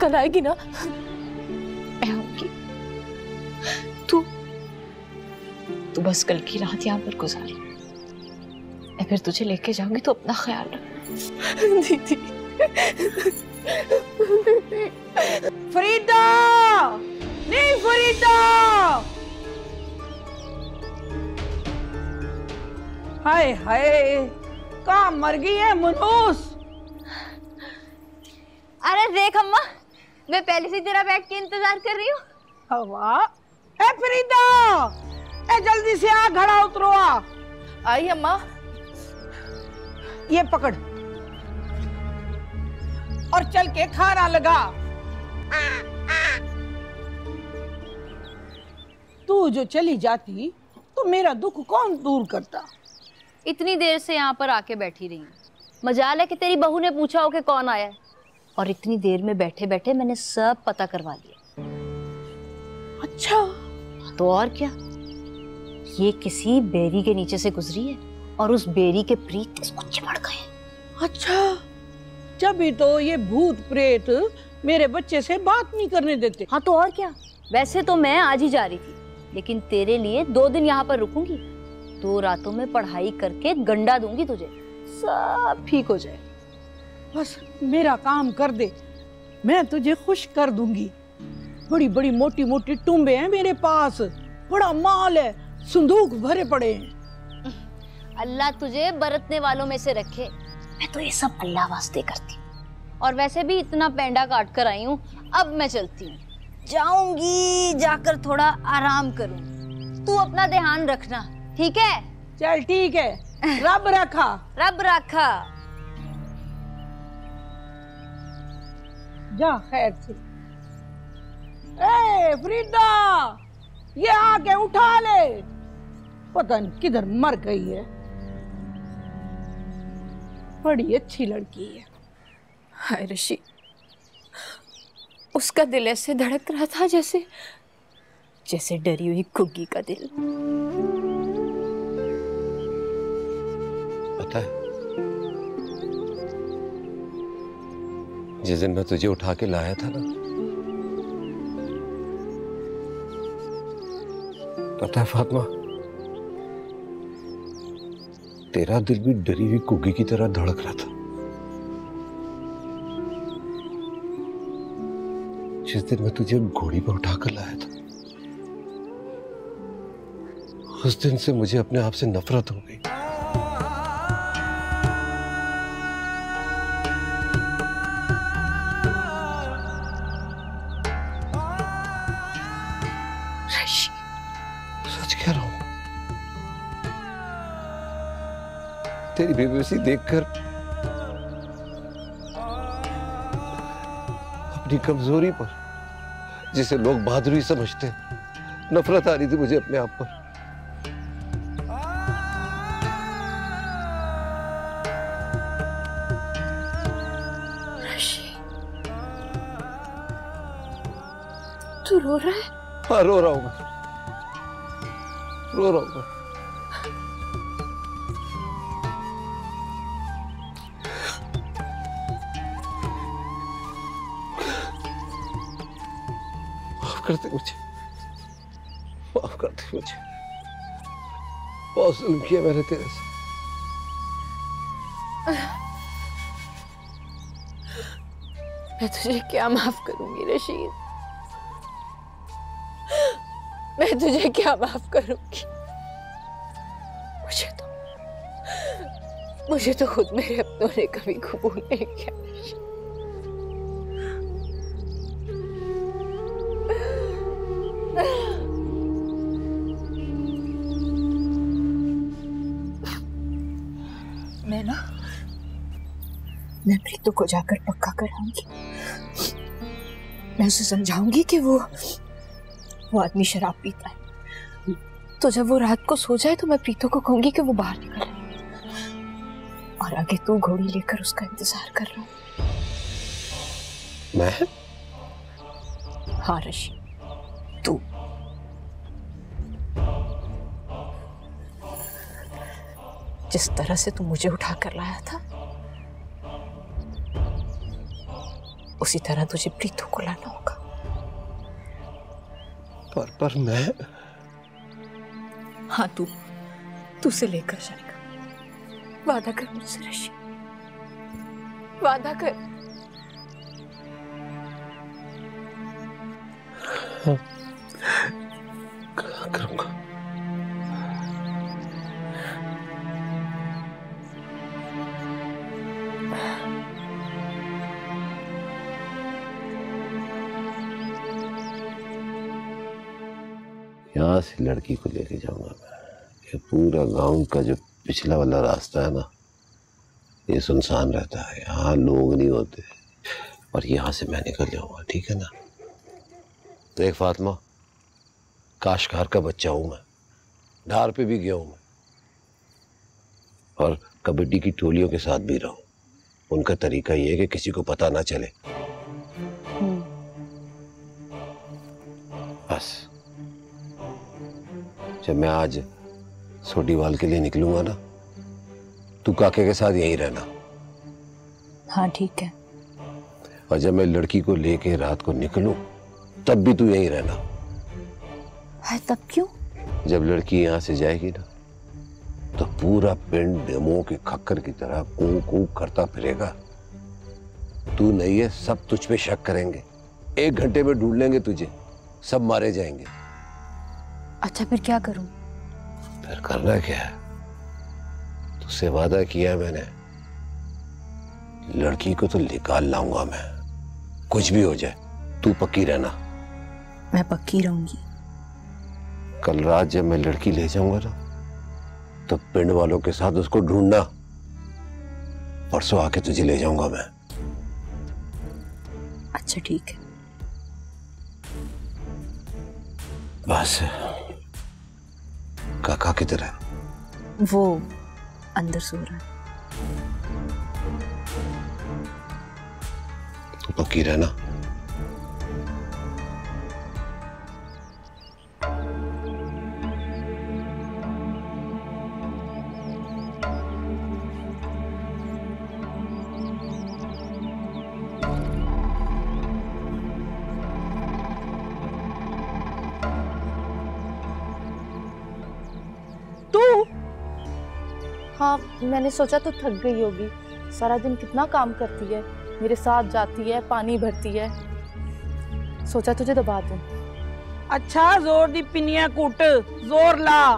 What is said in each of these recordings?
कल आएगी ना? मैं आऊंगी। तू बस कल की रात यहाँ पर गुजारी, मैं फिर तुझे लेके जाऊंगी, तो अपना ख्याल रख। दीदी। फरीदा, नहीं फरीदा, हाय हाय, कहाँ मर गई है मनूस? अरे देख अम्मा, मैं पहले से तेरा बैठ के इंतजार कर रही हूँ। हवा, ए फरीदा, ए जल्दी से आ, घड़ा उतरो आ। आई अम्मा। ये पकड़ और चल के खाना लगा। तू जो चली जाती तो मेरा दुख कौन दूर करता? इतनी देर से यहाँ पर आके बैठी रही हूँ, मजाल है कि तेरी बहू ने पूछा हो कि कौन आया है, और इतनी देर में बैठे बैठे मैंने सब पता करवा लिया। अच्छा, तो और क्या, ये किसी बेरी के नीचे से गुजरी है और उस बेरी के प्रीत इसको चिमड़ गए। अच्छा, जब भी तो ये भूत प्रेत मेरे बच्चे से बात नहीं करने देते। हाँ तो और क्या, वैसे तो मैं आज ही जा रही थी, लेकिन तेरे लिए 2 दिन यहाँ पर रुकूंगी, 2 रातों में पढ़ाई करके गंडा दूंगी तुझे, सब ठीक हो जाए। बस मेरा काम कर दे, मैं तुझे खुश कर दूंगी। बड़ी बड़ी मोटी मोटी टुम्बे हैं मेरे पास, बड़ा माल है, संदूक भरे पड़े हैं। अल्लाह तुझे बरतने वालों में से रखे, मैं तो ये सब अल्लाह वास्ते करती हूँ। और वैसे भी इतना पेंडा काट कर आई हूँ, अब मैं चलती हूँ, जाऊंगी जाकर थोड़ा आराम करूँ। तू अपना ध्यान रखना, ठीक है? चल ठीक है, रब रखा। रब रखा। जा खैर से। ए फरीदा, ये आके उठा ले, पता नहीं किधर मर गई है। बड़ी अच्छी लड़की है। हाय ऋषि, उसका दिल ऐसे धड़क रहा था जैसे डरी हुई कुग्गी का दिल। पता है, जिस दिन मैं तुझे उठा के लाया था ना, पता है फातिमा, तेरा दिल भी डरी हुई कुग्गी की तरह धड़क रहा था। जिस दिन मैं तुझे घोड़ी पर उठाकर लाया था, उस दिन से मुझे अपने आप से नफरत हो गई। सच कह रहा हूं, तेरी बेबसी देखकर अपनी कमजोरी पर, जिसे लोग बहादुरी समझते हैं, नफरत आ रही थी मुझे अपने आप पर। तू रो रहा है? हाँ, रो रहा हूं मैं, रो रहा हूं मैं। माफ करते मुझे, माफ करते मुझे, बहुत जुल्म किया मैंने तेरे से। मैं तुझे क्या माफ करूंगी रशीद, मैं तुझे क्या माफ करूंगी? मुझे तो खुद मेरे अपनों ने कभी कबूल नहीं किया। मैं प्रीतु को जाकर पक्का कराऊंगी, मैं उसे समझाऊंगी कि वो आदमी शराब पीता है, तो जब वो रात को सो जाए तो मैं प्रीतु को कहूंगी कि वो बाहर निकल आए, और आगे तू घोड़ी लेकर उसका इंतजार कर रहा हूं। मैं? हाँ ऋषि, तू। जिस तरह से तू मुझे उठा कर लाया था, उसी तरह तुझे प्रीतों को लाना होगा। पर मैं। हाँ, तू उसे लेकर जाएगा। वादा कर मुझसे ऋषि, वादा कर। करूंगा। यहाँ से लड़की को लेके जाऊंगा मैं। ये पूरा गांव का जो पिछला वाला रास्ता है ना, ये सुनसान रहता है, यहाँ लोग नहीं होते, और यहाँ से मैं निकल जाऊंगा, ठीक है ना। देख फातिमा, काश्तकार का बच्चा हूं मैं, धार पे भी गया हूं मैं, और कबड्डी की टोलियों के साथ भी रहा हूं। उनका तरीका ये है कि किसी को पता ना चले। बस जब मैं आज सोटीवाल के लिए निकलूंगा ना, तू काके के साथ यहीं रहना। हाँ ठीक है। और जब मैं लड़की को लेके रात को निकलूं, तब भी तू यहीं रहना। है तब क्यों? जब लड़की यहाँ से जाएगी ना, तो पूरा पिंड डेमो के खक्कर की तरह कूं कूं करता फिरेगा। तू नहीं है, सब तुझ पे शक करेंगे। 1 घंटे में ढूंढ लेंगे तुझे, सब मारे जाएंगे। अच्छा फिर क्या करूं? फिर करना क्या है? तुझसे वादा किया है मैंने, लड़की को तो निकाल लाऊंगा मैं, कुछ भी हो जाए। तू पक्की रहना। मैं पक्की रहूंगी। कल रात जब मैं लड़की ले जाऊंगा ना, तो पिंड वालों के साथ उसको ढूंढना। परसों आके तुझे ले जाऊंगा मैं। अच्छा ठीक है। बस काका किधर है? वो अंदर सो रहा है। तू पक्की रहना। हाँ, मैंने सोचा तो थक गई होगी। सारा दिन कितना काम करती है, मेरे साथ जाती है, पानी भरती है। सोचा तुझे दबा दूं। अच्छा जोर दी पिनिया कुट, जोर ला।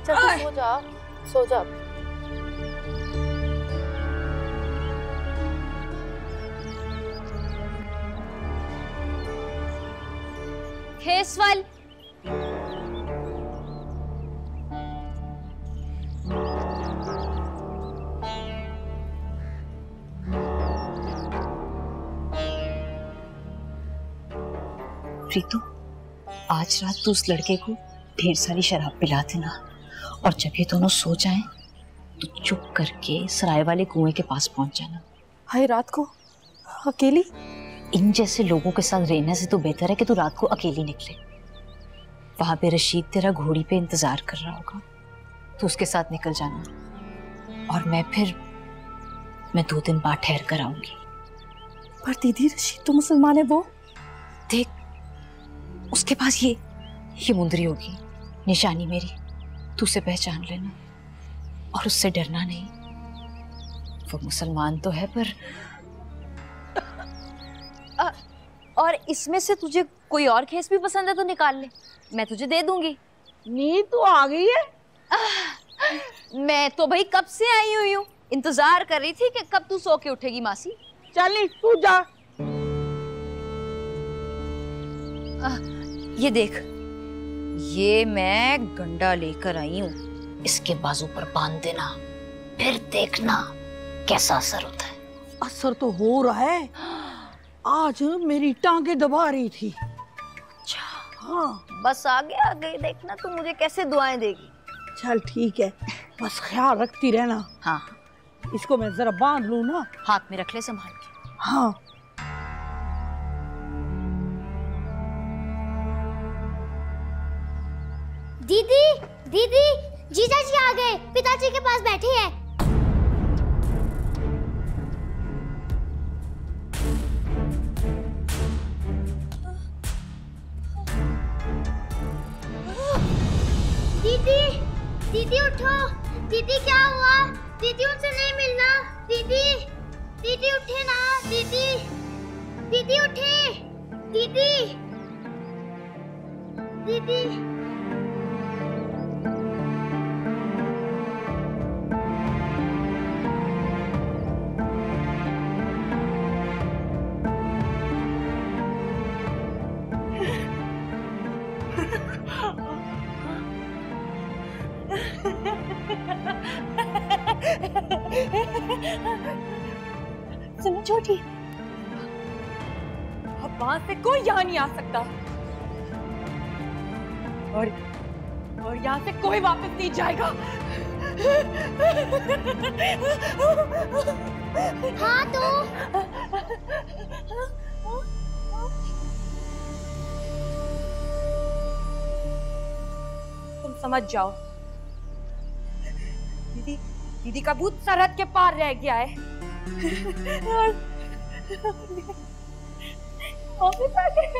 चल तू सो जा, सो जा। खेसवाल, प्रीतु, आज रात तू उस लड़के को ढेर सारी शराब पिला देना, और जब ये दोनों सो जाएं, तो चुप करके सराय वाले कुएं के पास पहुंच जाना। हाय, रात को अकेली? इन जैसे लोगों के साथ रहने से तो बेहतर है कि तू रात को अकेली निकले। वहां पे रशीद तेरा घोड़ी पे इंतजार कर रहा होगा, तो उसके साथ निकल जाना, और मैं 2 दिन बाद ठहर कर आऊंगी। पर दीदी, रशीद तो मुसलमान है। वो देख, उसके पास ये मुंदरी होगी, निशानी मेरी, तू उसे पहचान लेना और उससे डरना नहीं। वो मुसलमान तो है, पर और इसमें से तुझे कोई और खेस भी पसंद है तो निकाल ले, मैं तुझे दे दूंगी। नींद तो आ गई है। मैं तो भाई कब से आई हुई हूँ, इंतजार कर रही थी कि कब तू सो के उठेगी मासी। चल तू जा। ये देख, ये मैं गंडा लेकर आई हूँ, इसके बाजू पर बांध देना, फिर देखना कैसा असर होता है। असर तो हो रहा है। आज मेरी टांगे दबा रही थी। अच्छा हाँ, बस आगे आगे देखना तू मुझे कैसे दुआएं देगी। चल ठीक है, बस ख्याल रखती रहना। हाँ, इसको मैं जरा बांध लूं ना। हाथ में रख ले संभाल के। हाँ। दीदी, दीदी, जीजा जी आ गए, पिताजी के पास बैठे हैं। दीदी, दीदी उठो। दीदी क्या हुआ? दीदी उनसे नहीं मिलना। दीदी, दीदी उठे ना। दीदी, दीदी उठे। दीदी, दीदी। सुनो छोटी, अब वहां से कोई यहाँ नहीं आ सकता और यहाँ से कोई वापस नहीं जाएगा। हाँ तो तुम समझ जाओ, दीदी दीदी का भूत सरहद के पार रह गया है और वापस आ गए।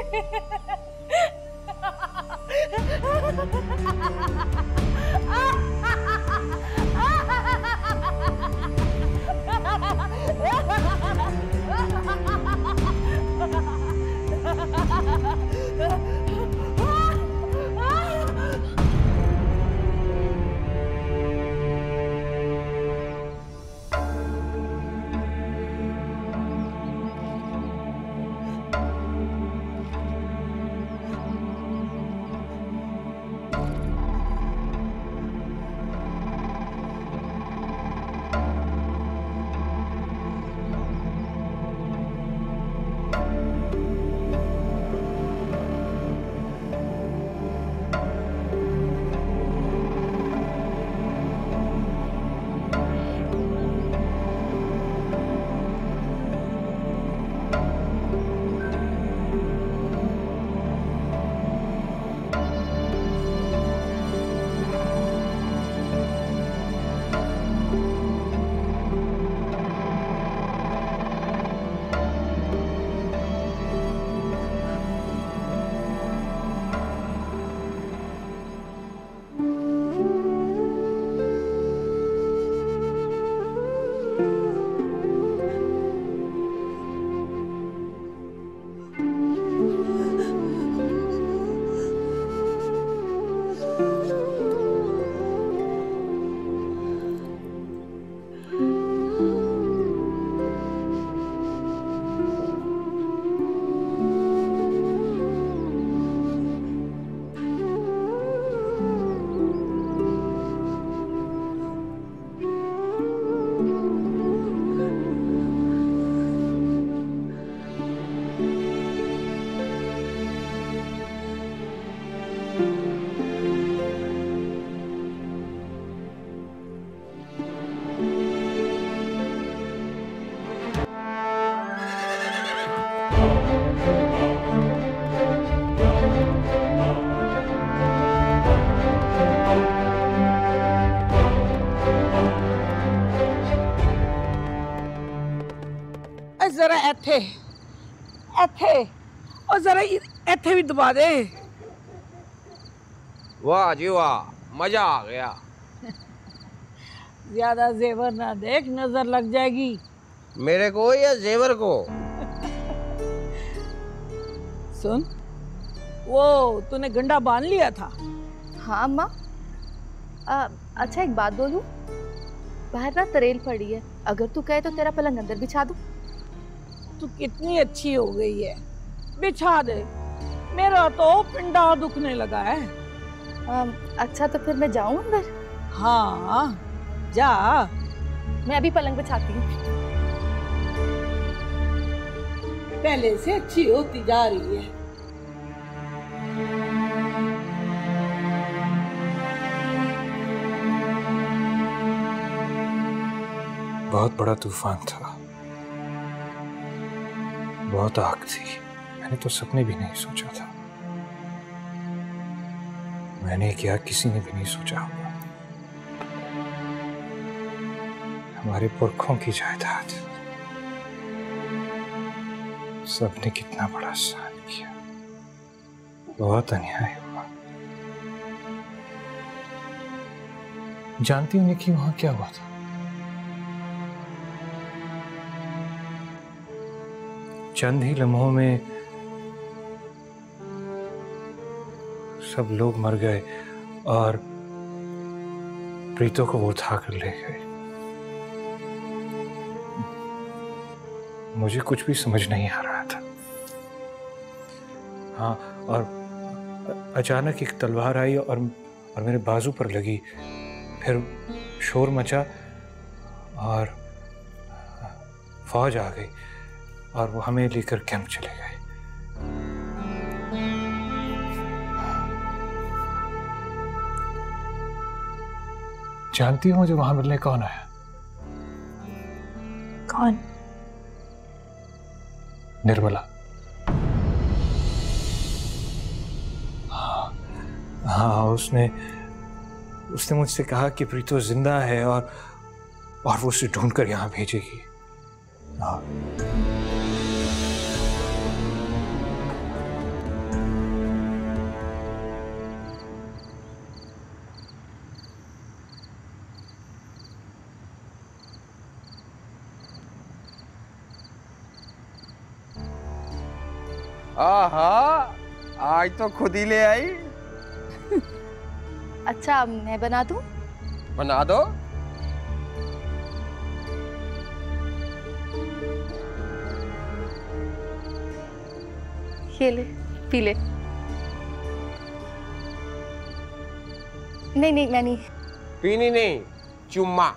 जरा एथे एथे और जरा एथे भी दबा दे। वाह जी वाह, मजा आ गया। ज्यादा जेवर ना देख, नजर लग जाएगी। मेरे को या जेवर को? सुन, वो तूने गंडा बांध लिया था? हाँ अम्मा। अच्छा एक बात बोलूं, बाहर ना तरेल पड़ी है, अगर तू कहे तो तेरा पलंग अंदर बिछा दूं। तू कितनी अच्छी हो गई है, बिछा दे, मेरा तो पिंडा दुखने लगा है। अच्छा तो फिर मैं जाऊं अंदर? हाँ जा। मैं अभी पलंग बिछाती हूँ। पहले से अच्छी होती जा रही है। बहुत बड़ा तूफान था, बहुत आग थी। मैंने तो सपने भी नहीं सोचा था। मैंने क्या किसी ने भी नहीं सोचा होगा। हमारे पुरखों की जायदाद, सबने कितना बड़ा सहन किया। बहुत अन्याय हुआ। जानती हूँ निकी वहां क्या हुआ था? चंद ही लम्हों में सब लोग मर गए और प्रीतो को वो उठा कर ले गए। मुझे कुछ भी समझ नहीं आ रहा था। हाँ, और अचानक एक तलवार आई और मेरे बाजू पर लगी। फिर शोर मचा और फौज आ गई और वो हमें लेकर कैंप चले गए। जानती हो मुझे वहां मिलने कौन आया? कौन? निर्मला। हाँ, उसने मुझसे कहा कि प्रीतो जिंदा है और वो उसे ढूंढकर यहाँ भेजेगी। हाँ। आहा, आज तो खुद ही ले आई। अच्छा, मैं बना दूं? बना दो। ये ले, पी ले। नहीं नहीं, मैं नहीं। पीनी नहीं, चुम्मा।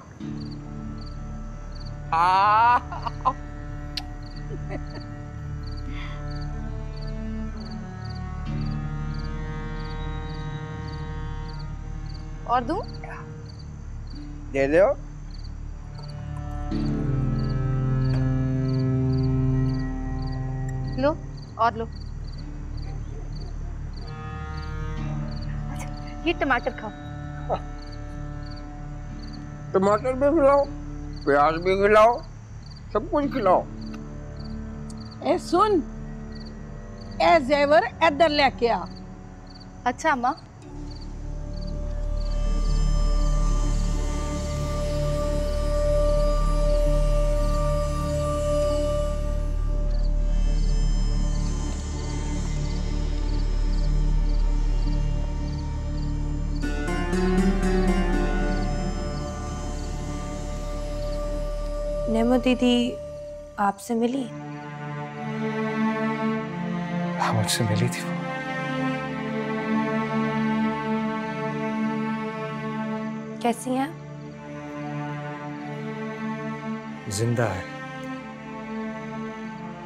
और दूं? दे दो। लो, और लो। ये टमाटर खाओ। टमाटर भी खिलाओ, प्याज भी खिलाओ, सब कुछ खिलाओ। ए सुन, ए जेवर इधर लेके आ। अच्छा अम्मा। नेमो दीदी आपसे मिली? हाँ, मुझसे मिली थी वो। कैसी हैं? जिंदा है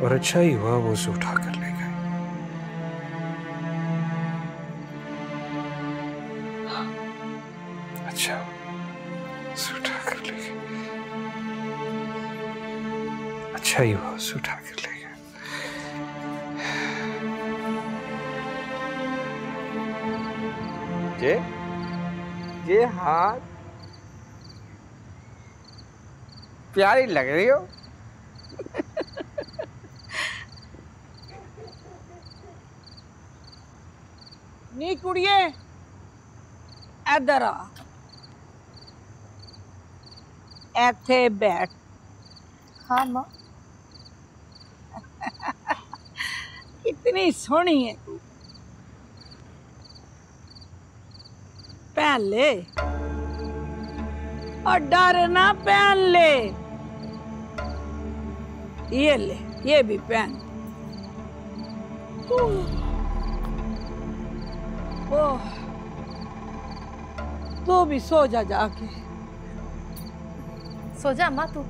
और अच्छा ही हुआ वो उसे उठा कर ले गए। अच्छा, उसे उठा कर ले गए। अच्छा ही हुआ उसे उठा कर ले गए। ये हाथ प्यारी लग रही हो। नी कुड़िए, इधर आ। ऐथे बैठ। हाँ माँ। कितनी सोहनी है तू। पहन ले और डर ना, पहन ले। ये ले, ये भी पहन। ओह, तू भी सो जा जाके। सो जा अम्मा तू।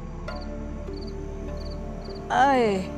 आए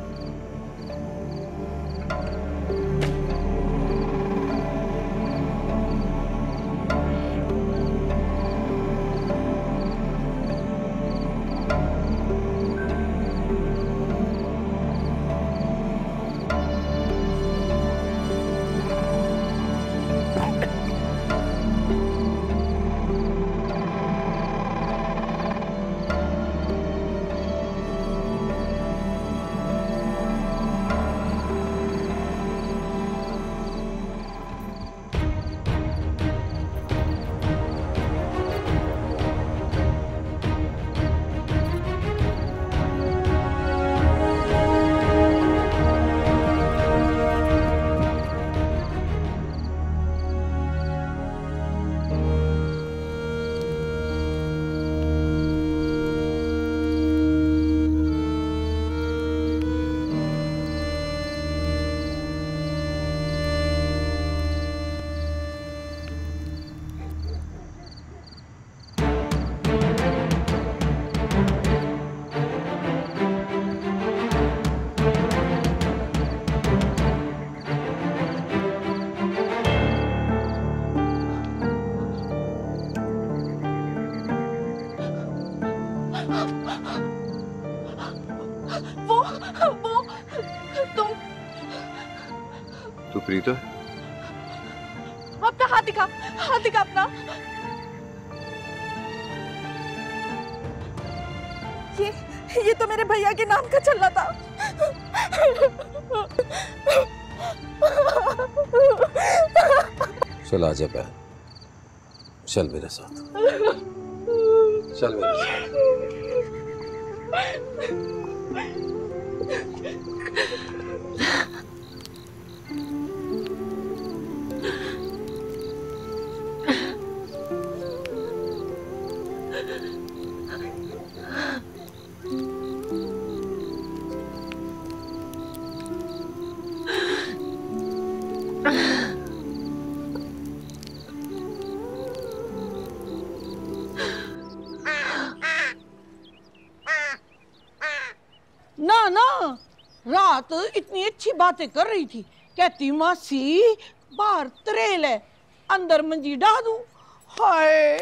कोई प्रीतो है? अपना हाथ दिखा अपना। ये तो मेरे भैया के नाम का चल रहा था। चल आजा बहन, चल मेरे साथ, चल मेरे साथ। ना रात इतनी अच्छी बातें कर रही थी, कहती मासी बाहर त्रेल है, अंदर मंजी डाह दूं। हाय,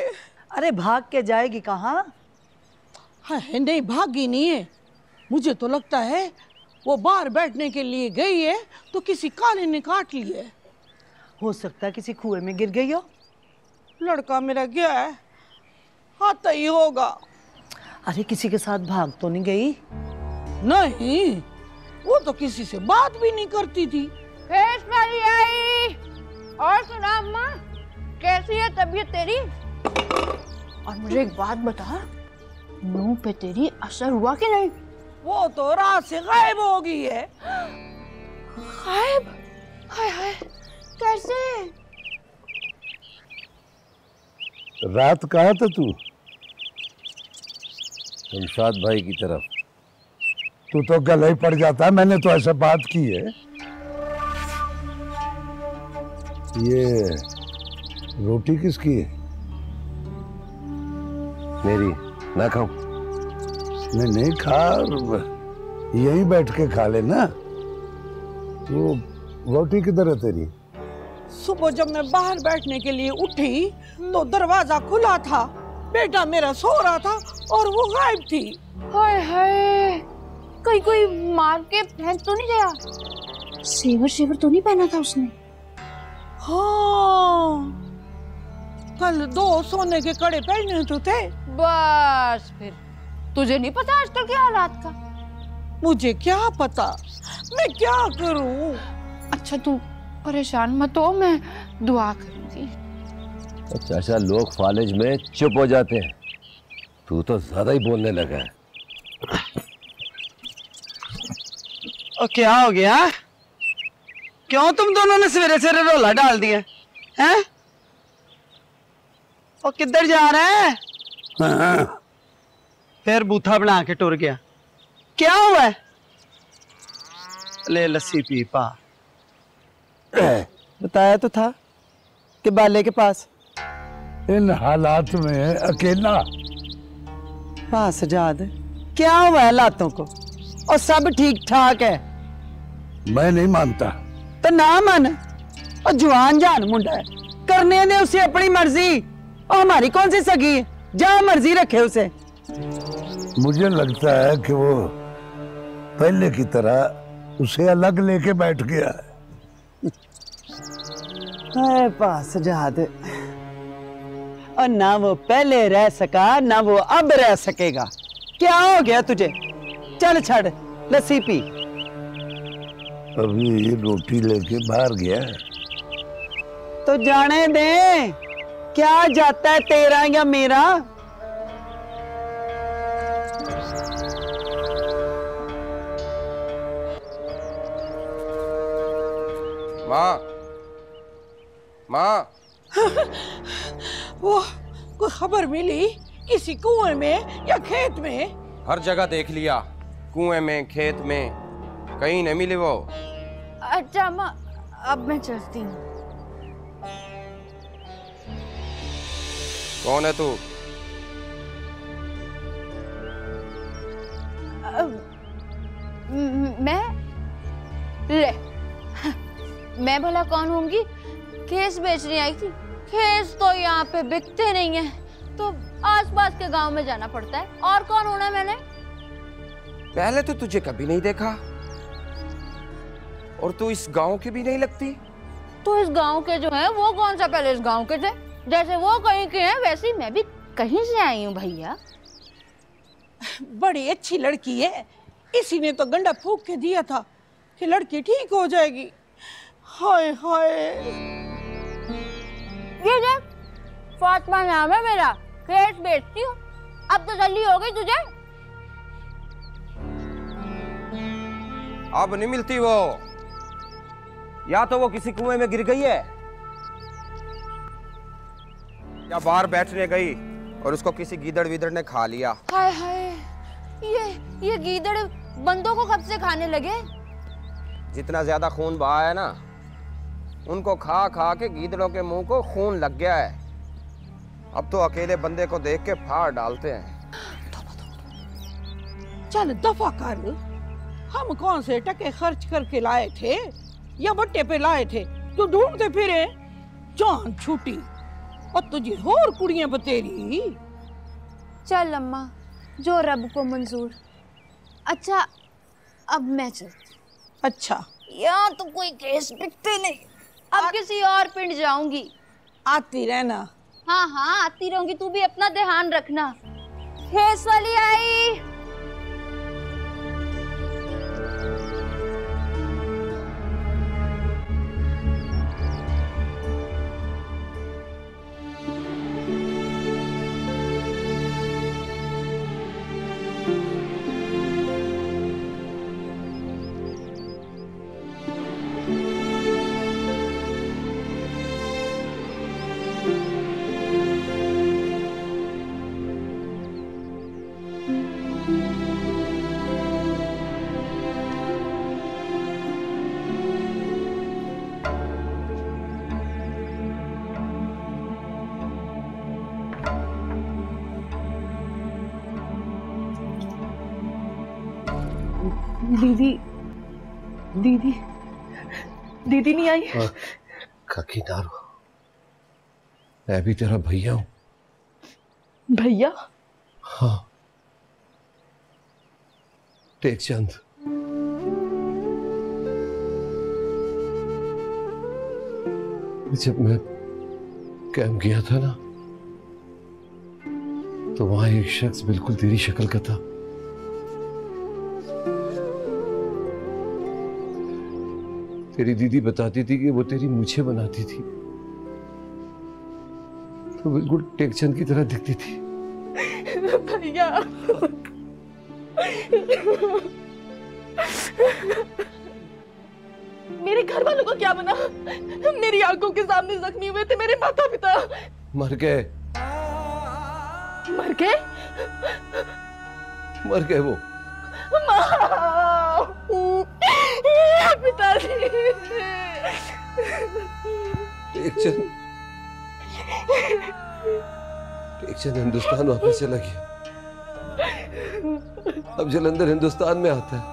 अरे भाग के जाएगी कहाँ? हाय नहीं, भागी नहीं है। मुझे तो लगता है वो बाहर बैठने के लिए गई है तो किसी काले ने काट लिया है। हो सकता है किसी कुएं में गिर गई हो। लड़का मेरा गया है, आता ही होगा। अरे किसी के साथ भाग तो नहीं गई? नहीं, वो तो किसी से बात भी नहीं करती थी। आई। और सुना अम्मा, कैसी है तबीयत तेरी? और मुझे एक बात बता, मुंह पे तेरी असर हुआ कि नहीं? वो तो रात से गायब हो गई है। गायब? हाय हाय, कैसे? रात कहाँ था तू? शमशाद भाई की तरफ। तू तो गले ही पड़ जाता, मैंने तो ऐसा बात की है। ये रोटी किसकी है? मेरी, ना खाऊं? नहीं खा, यहीं बैठ के खा लेना। वो रोटी किधर है तेरी? सुबह जब मैं बाहर बैठने के लिए उठी तो दरवाजा खुला था, बेटा मेरा सो रहा था और वो गायब थी। हाय हाय, कहीं कोई मार के फेंक तो नहीं गया? सेवर तो नहीं पहना था उसने? हाँ, कल 2 सोने के कड़े पहने तो थे। बस फिर तुझे नहीं पता आजकल के हालात का? मुझे क्या पता, मैं क्या करूं? अच्छा तू परेशान मत हो, मैं दुआ करूंगी। चाचा, लोग फालिज में चुप हो जाते हैं, तू तो ज्यादा ही बोलने लगा है। और क्या हो गया? क्यों तुम दोनों ने सवेरे सवेरे रोला डाल दिया हैं? और किधर जा रहा है? हाँ। फिर बूथा बना के टुर गया। क्या हुआ है? ले लस्सी पी पा। बताया तो था कि बाले के पास। इन हालात में अकेला? हाँ सजाद, क्या हुआ है लातों को? और सब ठीक ठाक है? मैं नहीं मानता। तो ना मान, और जवान जान मुंडा है, करने दे उसे अपनी मर्जी। और हमारी कौन सी सगी है? जहाँ मर्जी रखे उसे। मुझे लगता है कि वो पहले की तरह उसे अलग लेके बैठ गया है। पास सजाद, और ना वो पहले रह सका ना वो अब रह सकेगा। क्या हो गया तुझे? चल छड़, लस्सी पी। अभी ये रोटी लेके बाहर गया है। तो जाने दे, क्या जाता है तेरा या मेरा? माँ, माँ। वो कोई खबर मिली किसी कुएं में या खेत में? हर जगह देख लिया, कुएं में, खेत में, कहीं नहीं मिली वो। अच्छा अम्मा, अब मैं चलती हूँ। कौन है तू? मैं ले मैं भला कौन होंगी? खेस बेचने आई थी। खेस तो यहाँ पे बिकते नहीं है, तो आसपास के गांव में जाना पड़ता है। और कौन होना मैंने? पहले तो तुझे कभी नहीं देखा, और तू इस गांव की भी नहीं लगती। तो इस गांव के जो हैं वो कौन सा पहले इस गांव के थे? जैसे वो कहीं के हैं वैसे ही मैं भी कहीं से आई हूँ भैया। बड़ी अच्छी लड़की है, इसी ने तो गंडा फूंक के दिया था कि लड़की ठीक हो जाएगी। हाय हाय। ये देख, फातिमा नाम है मेरा, खेत बेचती हूँ। अब तो जल्दी हो गई तुझे। अब नहीं मिलती वो, या तो वो किसी कुएं में गिर गई है या बाहर बैठने गई और उसको किसी गीदड़ विदड़ ने खा लिया। हाय हाय, ये गीदड़ बंदों को कब से खाने लगे? जितना ज्यादा खून बहा है ना, उनको खा खा के गीदड़ों के मुंह को खून लग गया है। अब तो अकेले बंदे को देख के फाड़ डालते हैं। चल दफा कर, हम कौन से टके खर्च करके लाए थे या बट्टे पे लाए थे तो ढूंढते फिरे। जान छूटी और तुझे और कुड़ियां बतेरी। चल अम्मा, जो रब को मंजूर। अच्छा अब मैं चलती। अच्छा, यहाँ तो कोई केस बिकते नहीं, अब किसी और पिंड जाऊंगी। आती रहना। हाँ हाँ आती रहूंगी, तू भी अपना ध्यान रखना। केस वाली आई। दीदी दीदी दीदी नहीं आई? काकी नारो, मैं भी तेरा भैया हूँ। भैया? हाँ, टेकचंद। जब मैं कैंप गया था ना, तो वहां एक शख्स बिल्कुल तेरी शक्ल का था। तेरी दीदी बताती थी कि वो तेरी मूछें बनाती थी, तो बिल्कुल टेकचंद की तरह दिखती थी। भैया मेरे घर वालों का क्या बना? मेरी आंखों के सामने जख्मी हुए थे मेरे माता पिता। मर गए। मर गए? मर गए वो। पिताजी। टेकचंद हिंदुस्तान वापस चला गया। अब जलंधर हिंदुस्तान में आता है।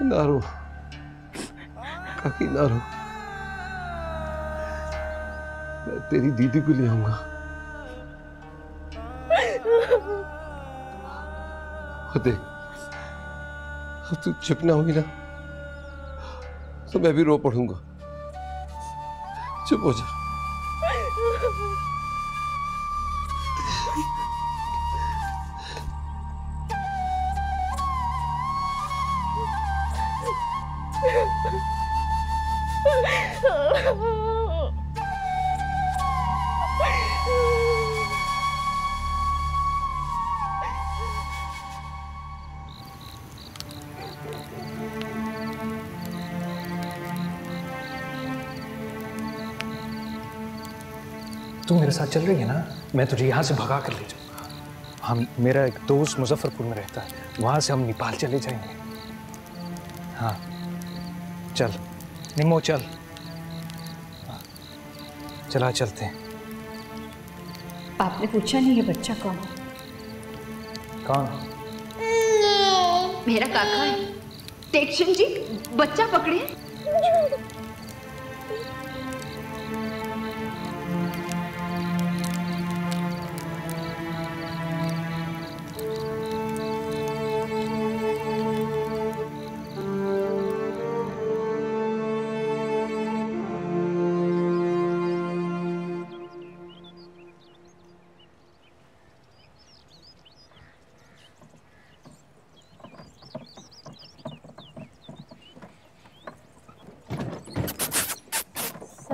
ना रो काकी, ना रो। मैं तेरी दीदी को ले आऊंगा। देख, अब तू चुप ना होगी ना तो मैं भी रो पड़ूंगा। चुप हो जा। तू मेरे साथ चल रही है ना, मैं तुझे यहाँ से भगा कर ले जाऊँगा। हम, मेरा एक दोस्त मुजफ्फरपुर में रहता है, वहाँ से हम नेपाल चले जाएंगे। हाँ चल निमो, चल। चला चलते हैं। आपने पूछा नहीं ये बच्चा कौन? कौन? मेरा काका है टेकचंद जी। बच्चा पकड़े।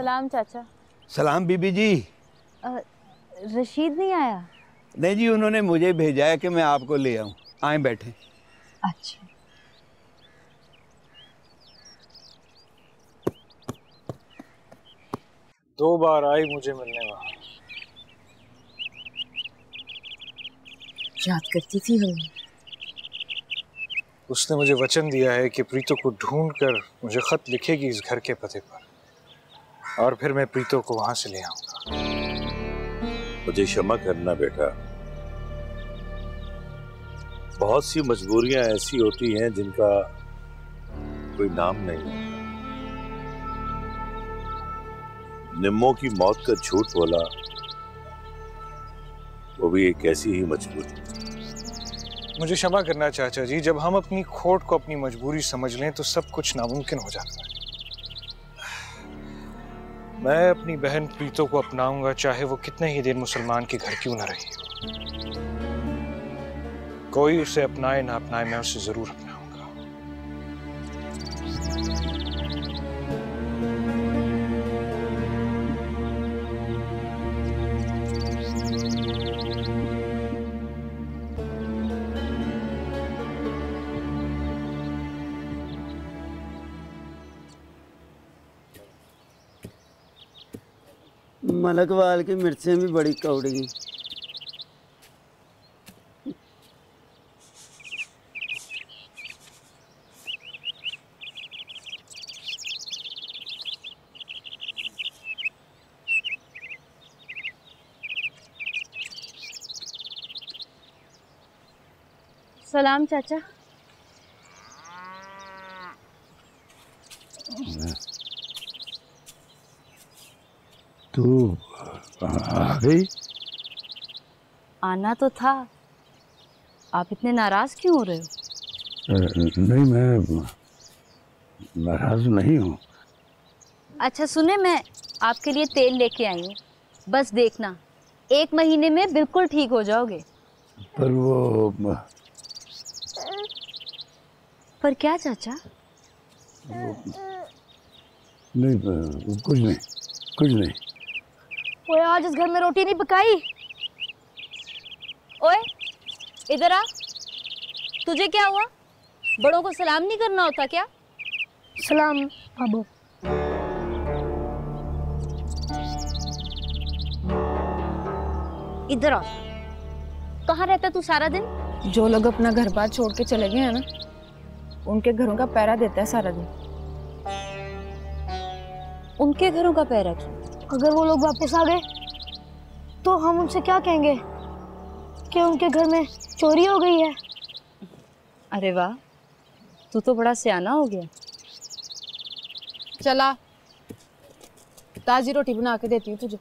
सलाम चाचा। सलाम बीबी जी। रशीद नहीं आया? नहीं जी, उन्होंने मुझे भेजा है कि मैं आपको ले आऊं। आए बैठे। अच्छा। दो बार आई मुझे मिलने वहां। याद करती थी हम। उसने मुझे वचन दिया है कि प्रीतो को ढूंढ कर मुझे खत लिखेगी इस घर के पते पर, और फिर मैं प्रीतो को वहां से ले आऊंगा। मुझे क्षमा करना बेटा, बहुत सी मजबूरियां ऐसी होती हैं जिनका कोई नाम नहीं है। निम्मो की मौत का झूठ बोला, वो भी एक ऐसी ही मजबूरी। मुझे क्षमा करना चाचा जी, जब हम अपनी खोट को अपनी मजबूरी समझ लें तो सब कुछ नामुमकिन हो जाता है। मैं अपनी बहन प्रीतो को अपनाऊंगा, चाहे वो कितने ही दिन मुसलमान के घर क्यों ना रही हो। कोई उसे अपनाए ना अपनाए, मैं उसे जरूर अपनाऊंगा। मलकवाल की मिर्चें भी बड़ी कौड़ी। सलाम चाचा। तू आ गई? आना तो था, आप इतने नाराज क्यों हो रहे हो? नहीं, मैं नाराज नहीं हूँ। अच्छा सुने, मैं आपके लिए तेल लेके आई हूँ, बस देखना 1 महीने में बिल्कुल ठीक हो जाओगे। पर वो पर क्या चाचा? नहीं, कुछ नहीं, कुछ नहीं। ओए, आज इस घर में रोटी नहीं पकाई? ओए इधर आ, तुझे क्या हुआ? बड़ों को सलाम नहीं करना होता क्या? सलाम बाबू। इधर आ, कहाँ रहता तू सारा दिन? जो लोग अपना घर बार छोड़ के चले गए हैं ना, उनके घरों का पहरा देता है सारा दिन। उनके घरों का पहरा क्यों? अगर वो लोग वापस आ गए तो हम उनसे क्या कहेंगे कि उनके घर में चोरी हो गई है? अरे वाह, तू तो बड़ा सियाना हो गया। चला, ताजी रोटी बना के देती हूँ तुझे।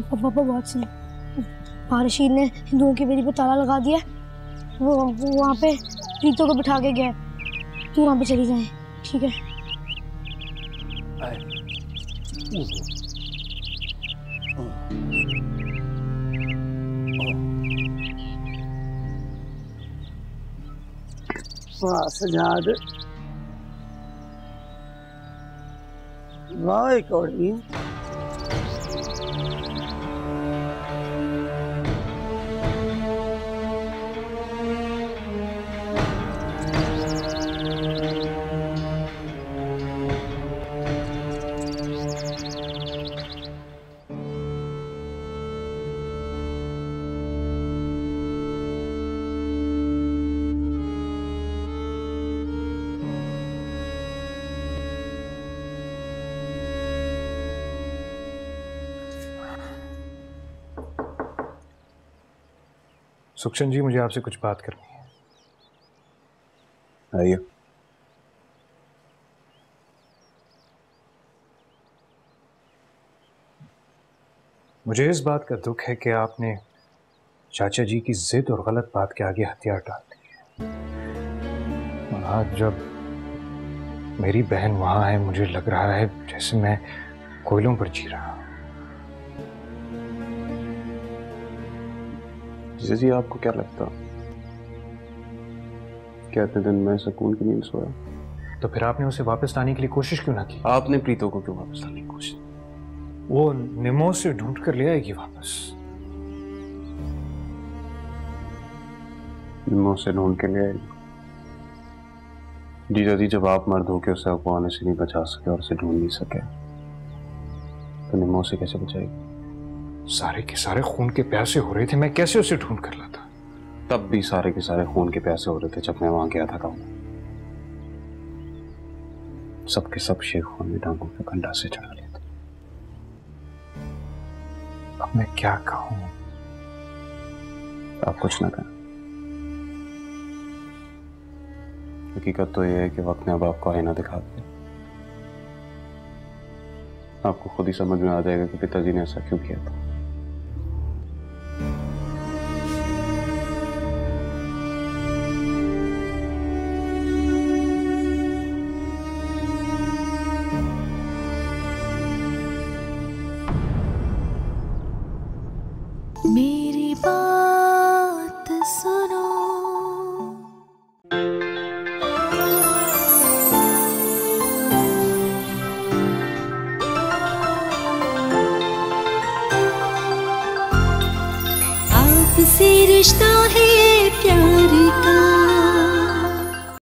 पापा बात सुन, रशीद ने हिंदुओं की बेदी पे ताला लगा दिया। वो वहाँ पे प्रीतो को बिठा के गया। तू वहाँ पे चली जाए, ठीक है? सजाद वाह कौड़ी। सुखचंद जी, मुझे आपसे कुछ बात करनी है। आइए। मुझे इस बात का दुख है कि आपने चाचा जी की जिद और गलत बात के आगे हथियार डाल दिए। और आज जब मेरी बहन वहां है, मुझे लग रहा है जैसे मैं कोयलों पर जी रहा हूं। जी आपको क्या लगता, क्या इतने दिन में सुकून की नींद सोया? तो फिर आपने उसे वापस लाने के लिए कोशिश क्यों ना की? आपने प्रीतो को क्यों वापस लाने की कोशिश? वो निमो से ढूंढ कर ले आएगी वापस। निमो से ढूंढ के ले आएगी? जीजा जी, जब आप मर्द होके उसे अफवाह आने से नहीं बचा सके और उसे ढूंढ नहीं सके, तो निमो से कैसे बचाएगी? सारे के सारे खून के प्यासे हो रहे थे, मैं कैसे उसे ढूंढ कर लाता? तब भी सारे के सारे खून के प्यासे हो रहे थे जब मैं वहां गया था गाँव में। सबके सब शेखों ने टांगों पे कंधा से चढ़ा लिया था। अब मैं क्या कहूं? आप कुछ ना कहें। हकीकत तो यह है कि वक्त ने अब आपको आईना दिखा दिया। आपको खुद ही समझ में आ जाएगा कि पिताजी ने ऐसा क्यों किया था। मेरी बात सुनो, आपसे रिश्ता है प्यार का।